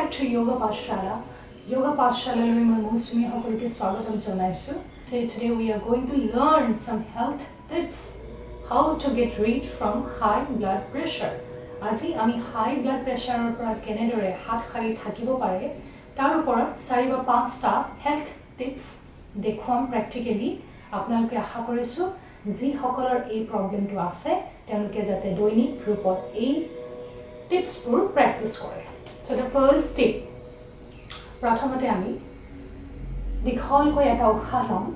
back to Yoga Pathshala. Yoga Pathshala lo moi Mousumi hokolke swagatam janaisu. So today we are going to learn some health tips how to get rid from high blood pressure. Aji ami high blood pressure pora kenedore hat khari thakibo pare tar oporat 4 ba 5 ta health tips dekhom practically apnaloke asha korisu ji hokolor ei problem to ase tenuke jate doinik rupot ei tips pur practice kore. So the first tip, prathomate ami dikhol koi eta ukha lom.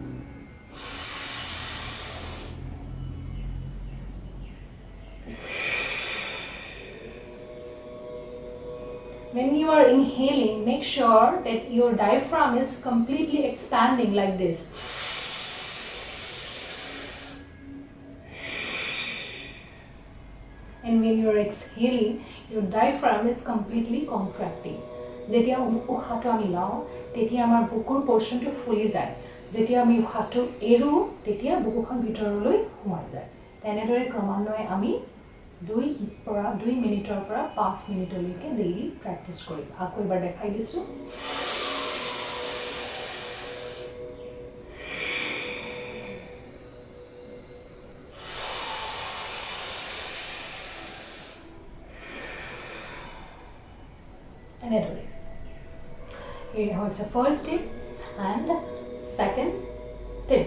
When you are inhaling, make sure that your diaphragm is completely expanding like this. And when you are exhaling, your diaphragm is completely contracting. Jetia ukhato ami lao, tetia amar bukur portion to fully jay. Jetia ami ukhato eru, tetia bukukhon bitoroloi humai jay. Tenedore kromanoi ami 2 মিনিটৰ পৰা 5 মিনিটলৈকে daily practice কৰিম। আকৌ এবাৰ দেখাই দিছো। এনেদৰে এই হৈছে first tip and second tip.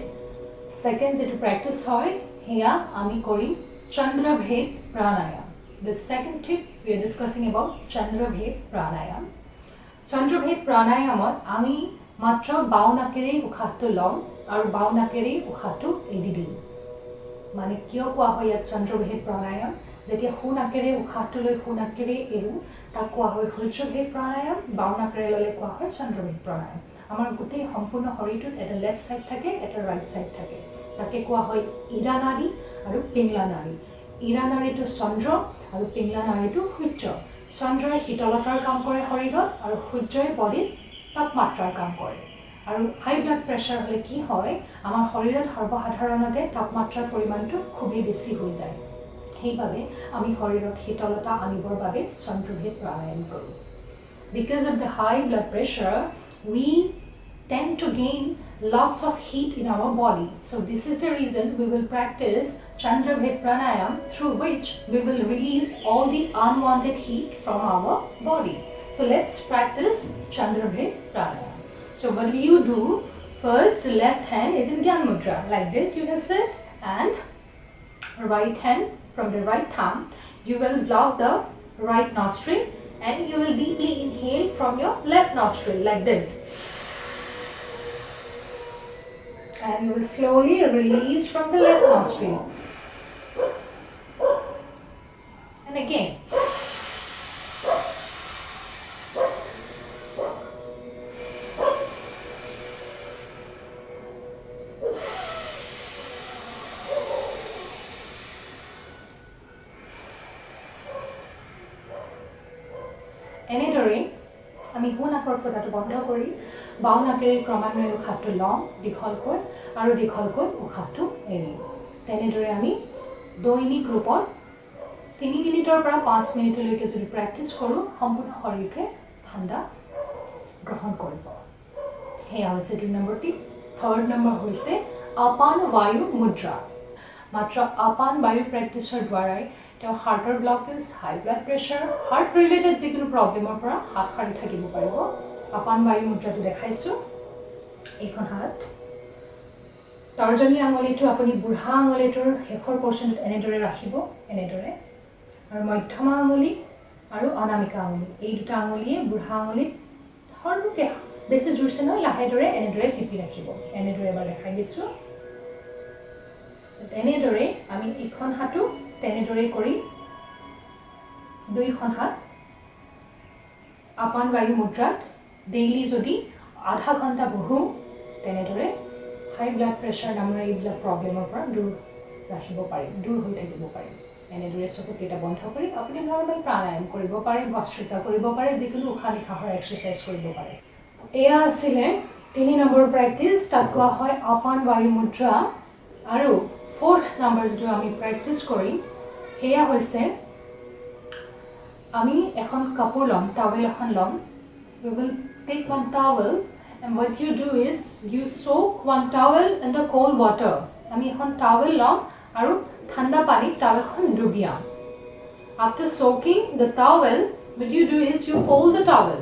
Second যেটো প্ৰেক্টিস হয় হেয়া আমি কৰিম Chandrabhed Pranayam. The second tip we are discussing about Chandrabhed Pranayam. Chandrabhed Pranayam ami matra baw nakere ukhato lom aru baw nakere ukhato edi dim. Mane kiyo koa hoy at Chandrabhed Pranayam jetia hu nakere ukhato loi hu nakere eru ta koa hoy Chandrabhed Pranayam baw nakere lole koa hoy Chandrabhed Pranayam. Amar gotei সম্পূর্ণ শৰীৰটোত এটা left side থাকে এটা right side থাকে তাকে কোৱা হয় era নাড়ী আৰু পিংলা নাড়ী ইৰা নাড়ীটো চন্দ্ৰ আৰু পিংলা নাড়ীটো সূৰ্য চন্দ্ৰই শীতলতাৰ কাম কৰে শৰীৰত আৰু সূৰ্যই বডিত তাপমাত্ৰাৰ কাম কৰে আৰু হাই ব্লাড প্ৰেছাৰ হলে কি হয় আমাৰ শৰীৰত সৰ্বসাধাৰণতে তাপমাত্ৰাৰ পৰিমাণটো খুবেই বেছি হৈ যায় সেইভাবে আমি শৰীৰত শীতলতা আনিবৰ বাবে চন্দ্ৰভেদ প্ৰাণায়াম কৰো because of the high blood pressure we tend to gain lots of heat in our body. So this is the reason we will practice Chandrabhed Pranayam through which we will release all the unwanted heat from our body. So let's practice Chandrabhed Pranayam. So what do you do? First, the left hand is in Gyan Mudra. Like this you can sit and right hand from the right thumb. You will block the right nostril and you will deeply inhale from your left nostril like this. And you will slowly release from the left nostril. And again. এনেদৰে আমি হুনাকৰ ফটাটো বন্ধ কৰি বাও নাকেৰে ক্ৰমান্বয়ে উশাহটো লম দীঘলকৈ আৰু দীঘলকৈ উশাহটো এৰিম তেনেদৰে আমি দৈনিক ৰূপত 3 মিনিটৰ পৰা 5 মিনিটলৈকে যদি প্ৰেক্টিস কৰো সম্পূৰ্ণ শৰীৰকে ঠাণ্ডা গ্ৰহণ কৰিব হেয়া হৈছে 2 নম্বৰ টিপ থাৰ্ড নম্বৰ হৈছে আপান বায়ু মুদ্ৰা মাত্ৰ আপান বায়ু প্ৰেক্টিসৰ দ্বাৰাই তেওঁ হাৰ্টৰ ব্লকেজ হাই ব্লাড প্ৰেছাৰ হাৰ্ট ৰিলেটেড যিকোনো প্ৰবলেমৰ পৰা হাত সাৰি থাকিব পাৰিব আপান বায়ু মুদ্ৰাটো দেখাইছো এইখন হাত তৰ্জনী আঙুলিটো আপুনি বুঢ়া আঙুলিটোৰ শেষৰ পৰ্চনত এনেদৰে ৰাখিব এনেদৰে আৰু মধ্যমা আঙুলি আৰু অনামিকা আঙুলি এই দুটা আঙুলিয়ে বুঢ়া আঙুলিত হৰকে বেছি জোৰছে নহয় লাহেদৰে এনেদৰে টিপি ৰাখিব এনেদৰে এবাৰ দেখাই দিছো তেনেদৰে আমি ইখন হাতু তেনেদৰে কৰি দুইখন হাত আপান বায়ু মুদ্ৰাত ডেইলি যদি আধা ঘণ্টা বহো তেনেদৰে হাই ব্লাড প্ৰেছাৰ নামৰ এইবিলাক প্ৰবলেমৰ পৰা দূৰ ৰাখিব পাৰিম দূৰ হৈ থাকিব পাৰিম এনেদৰে চকুকেইটা বন্ধ কৰি আপুনি নৰ্মেল প্ৰাণায়াম কৰিব পাৰে ভস্ত্ৰিকা কৰিব পাৰে যিকোনো উশাহ নিশাহৰ এক্সাৰসাইজ কৰিব পাৰে এয়া আছিলে 3 নম্বৰ প্ৰেক্টিস তাত কোৱা হয় আপান বায়ু মুদ্ৰা আৰু fourth numbers जो आमी practice करी हेया होइसे आमी এখন কাপোৰ লম টাৱেল এখন লম you will take one towel and what you do is you soak one towel in the cold water. আমি এখন towel লম আৰু ঠাণ্ডা পানীত towelখন ডুবিয়াম. After soaking the towel, what you do is you fold the towel.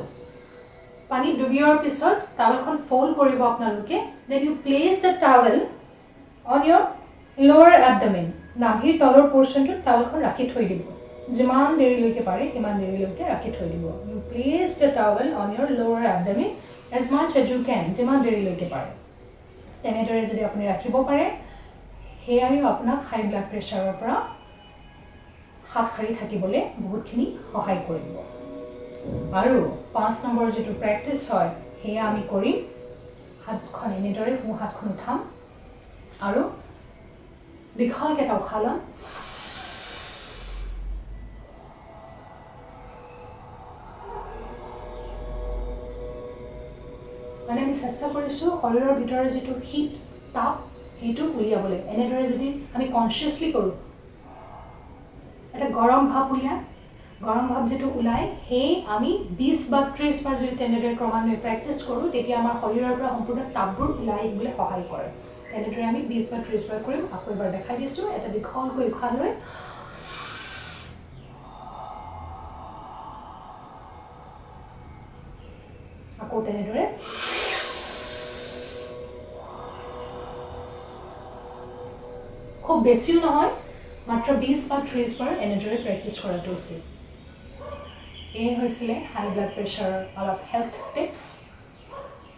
পানী ডুবিয়াৰ পিছত towelখন fold কৰিব আপোনালোকে. Then you place the towel on your lower abdomen. নাভিৰ তলৰ portionটো towelখন ৰাখি থৈ দিব. যিমান দেৰিলৈকে পাৰে সিমান দেৰিলৈকে ৰাখি থৈ দিব. You place the towel on your lower abdomen as much as you can. যিমান দেৰিলৈকে পাৰে. তেনেদৰে যদি আপুনি ৰাখিব পাৰে হেয়াই আপোনাক হাই ব্লাড প্ৰেছাৰৰ পৰা হাত সাৰি থাকিবলৈ বহুতখিনি সহায় কৰিব. আৰু 5 নম্বৰ যেটো প্ৰেক্টিছ হয় হেয়া আমি কৰিম. হাতখন এনেদৰে হু হাতখন উঠাম আৰু দীঘলকৈ উশাহ ল'ম. মানে আমি চেষ্টা কৰিছোঁ শৰীৰৰ ভিতৰৰ যেটো হিট তাপ হেতু উলিয়াবলৈ. এনেদৰে যদি আমি কনসিয়াসলি কৰোঁ এটা গৰম ভাব উলিয়া গৰম ভাব যেটো উলাই হে আমি 20 বা 30 বাৰ যদি তেনেদৰে ক্ৰমান্বয়ে প্ৰেক্টিছ কৰোঁ তেতিয়া আমাৰ শৰীৰৰ পৰা সম্পূৰ্ণ তাপবোৰ উলাই গলে সহায় কৰে. তেনেদৰে আমি 20 বা 30 বাৰ কৰিম. আকৌ এবাৰ দেখাই দিছোঁ. এটা দীঘলকৈ উশাহ লৈ আকৌ তেনেদৰে খুব বেছিও নহয় মাত্ৰ 20 বা 30 বাৰ এনেদৰে প্ৰেক্টিছ কৰাটো উচিত. এই হৈছিলে হাই ব্লাড প্ৰেছাৰৰ অলপ হেল্থ টিপছ.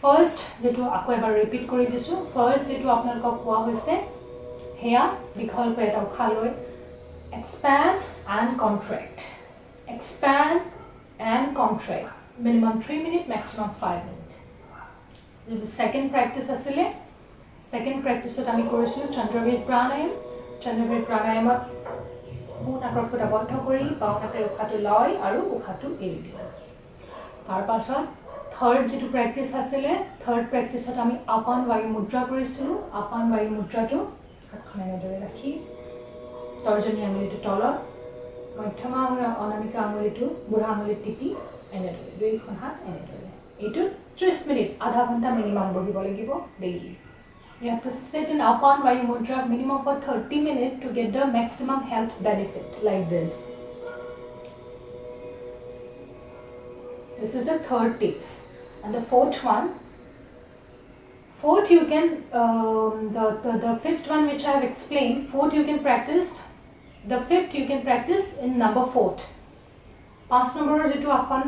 ফাৰ্ষ্ট যেটো আকৌ এবাৰ ৰিপিট কৰি দিছোঁ. ফাৰ্ষ্ট যেটো আপোনালোকক কোৱা হৈছে হেয়া দীঘলকৈ এটা উশাহ লৈ expand and contract. Expand and contract. Minimum 3 minutes, maximum 5 minutes. The second practice asile. Second practice at ami korisu Chandrabhed Pranayam. Chandrabhed Pranayam নাকৰ ফুটা বন্ধ কৰি বাওঁ নাকেৰে উশাহটো লয় আৰু উশাহটো এৰি দিয়ে. তাৰ পাছত থাৰ্ড যেটো প্ৰেক্টিছ আছিল থাৰ্ড প্ৰেক্টিছত আমি আপান বায়ু মুদ্ৰা কৰিছিলোঁ. আপান বায়ু মুদ্ৰাটো হাতখন এনেদৰে ৰাখি তৰ্জনী আঙুলিটো তলত মধ্যমা আঙুলি অনামিকা আঙুলিটো বুঢ়া আঙুলিত টিপি এনেদৰে দুইখন হাত এনেদৰে. এইটো 30 মিনিট আধা ঘণ্টা মিনিমাম বহিব লাগিব daily. You have to sit in Apan Vayu Mudra minimum for 30 minutes to get the maximum health benefit like this. This is the third tips. And the fourth one, you can, the fifth one which I have explained, fourth you can practice, the fifth you can practice in number 4. 5 নম্বৰৰ যেটো এখন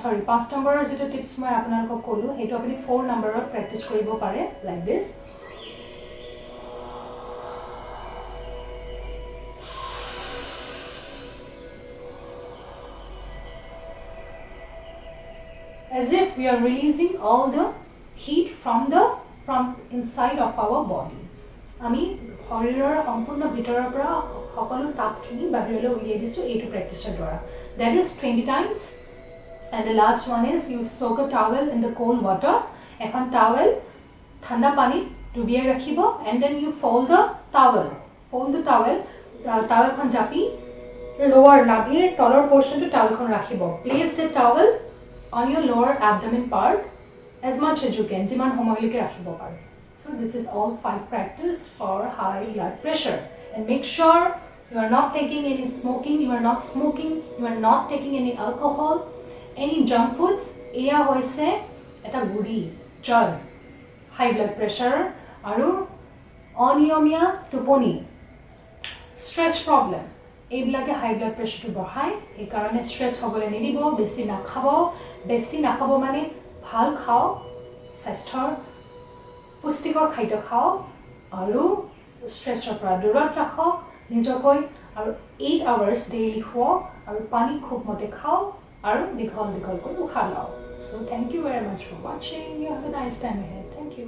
5 নম্বৰৰ যেটো tips মই আপোনালোকক ক'লো হেতু আপুনি 4 নম্বৰত প্ৰেক্টিছ কৰিব পাৰে like this. As if we are releasing all the heat from inside of our body. আমি শৰীৰৰ সম্পূৰ্ণ ভিতৰৰ পৰা সকলো তাপখিনি বাহিৰলৈ উলিয়াই দিছো এইটো প্ৰেক্টিছৰ দ্বাৰা. That is 20 times. And the last one is you soak a towel in the cold water. এখন towel ঠাণ্ডা পানীত ডুবিয়াই ৰাখিব and then you fold the towel. Towelখন জাপি lower নাভিৰ তলৰ portionটো towelখন ৰাখিব. Place the towel on your lower abdomen part as much as you can. যিমান সময়লৈকে ৰাখিব পাৰে. So this is all 5 practice for high blood pressure. And make sure you are not taking any smoking, you are not smoking, you are not taking any alcohol, any junk foods. Eya hoise eta guri jog high blood pressure aru oniyomia tuponi stress problem এইবিলাকে হাই blood প্ৰেছাৰটো বঢ়ায়. এই কাৰণে stress হ'বলৈ নিদিব. বেছি নাখাব মানে ভাল খাও স্বাস্থ্যৰ পুষ্টিকৰ খাদ্য খাও আৰু ষ্ট্ৰেছৰ পৰা দূৰত ৰাখক নিজকৈ আৰু 8 hours ডেইলি শুৱক আৰু পানী খুব মতে খাও আৰু দীঘলকৈ উশাহ লওক. So thank you very much for watching. You have a nice time ahead. Thank you.